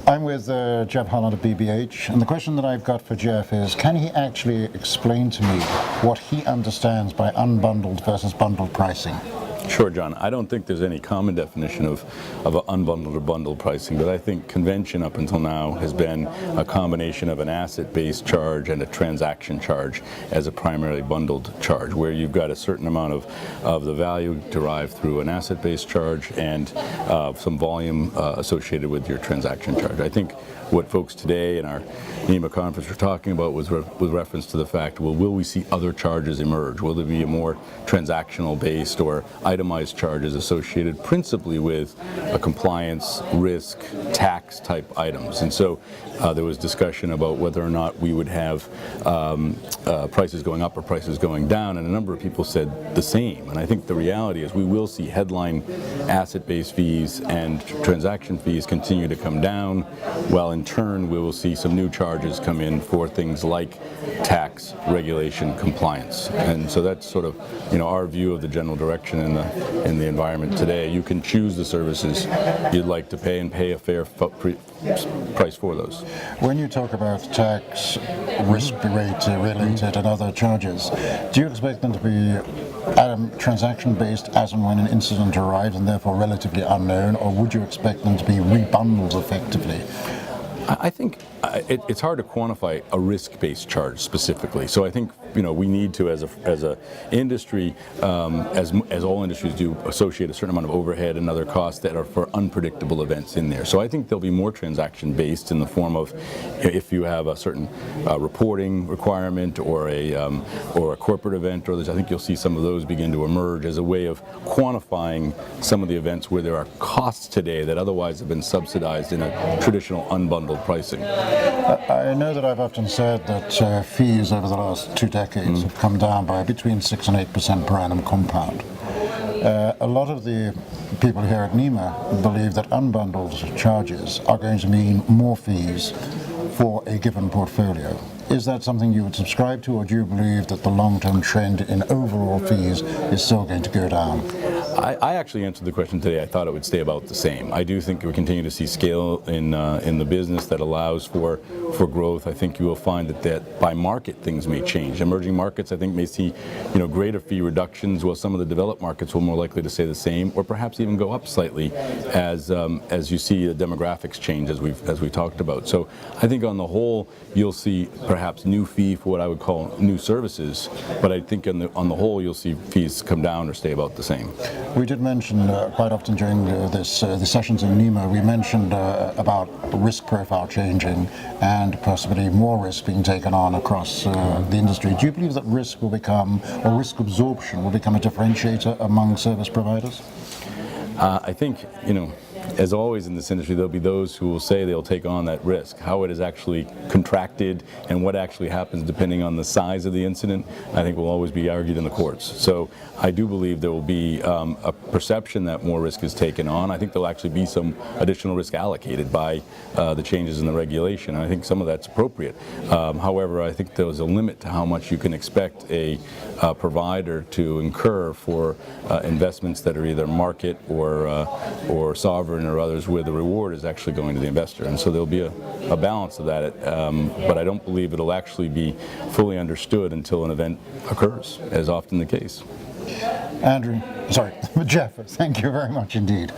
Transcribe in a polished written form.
I'm with Jeff Holland of BBH, and the question that I've got for Jeff is, can he actually explain to me what he understands by unbundled versus bundled pricing? Sure, John. I don't think there's any common definition of unbundled or bundled pricing, but I think convention up until now has been a combination of an asset-based charge and a transaction charge as a primarily bundled charge, where you've got a certain amount of the value derived through an asset-based charge and some volume associated with your transaction charge. I think what folks today in our NeMa conference were talking about was with reference to the fact, well, will we see other charges emerge? Will there be a more transactional based or itemized charges associated principally with a compliance, risk, tax type items? And so there was discussion about whether or not we would have prices going up or prices going down, and a number of people said the same. And I think the reality is we will see headline asset-based fees and transaction fees continue to come down, while in turn we will see some new charges come in for things like tax, regulation, compliance. And so that's sort of, our view of the general direction in the environment today. You can choose the services you'd like to pay and pay a fair price for those. When you talk about tax, risk rate related and other charges, do you expect them to be transaction based as and when an incident arrives and therefore relatively unknown, or would you expect them to be rebundled effectively? I think it's hard to quantify a risk-based charge specifically. So I think we need to, as a industry, as all industries do, associate a certain amount of overhead and other costs that are for unpredictable events in there. So I think there'll be more transaction-based in the form of if you have a certain reporting requirement or a corporate event, or I think you'll see some of those begin to emerge as a way of quantifying some of the events where there are costs today that otherwise have been subsidized in a traditional unbundled pricing. I know that I've often said that fees over the last 2 decades have come down by between 6 and 8% per annum compound. A lot of the people here at NeMa believe that unbundled charges are going to mean more fees for a given portfolio. Is that something you would subscribe to, or do you believe that the long-term trend in overall fees is still going to go down? I actually answered the question today. I thought it would stay about the same. I do think we continue to see scale in the business that allows for growth. I think you will find that by market things may change. Emerging markets, I think, may see greater fee reductions, while some of the developed markets will more likely to stay the same, or perhaps even go up slightly as you see the demographics change, as we talked about. So I think on the whole you'll see perhaps new fee for what I would call new services, but I think on the whole you'll see fees come down or stay about the same. We did mention quite often during the sessions in NeMa, we mentioned about risk profile changing and possibly more risk being taken on across the industry. Do you believe that risk will become, or risk absorption will become, a differentiator among service providers? I think, as always in this industry, there'll be those who will say they'll take on that risk. How it is actually contracted and what actually happens depending on the size of the incident, I think will always be argued in the courts. So I do believe there will be a perception that more risk is taken on. I think there'll actually be some additional risk allocated by the changes in the regulation. And I think some of that's appropriate. However, I think there's a limit to how much you can expect a provider to incur for investments that are either market or sovereign or others, where the reward is actually going to the investor. And so there'll be a balance of that, but I don't believe it'll actually be fully understood until an event occurs, as often the case. Jeff, thank you very much indeed.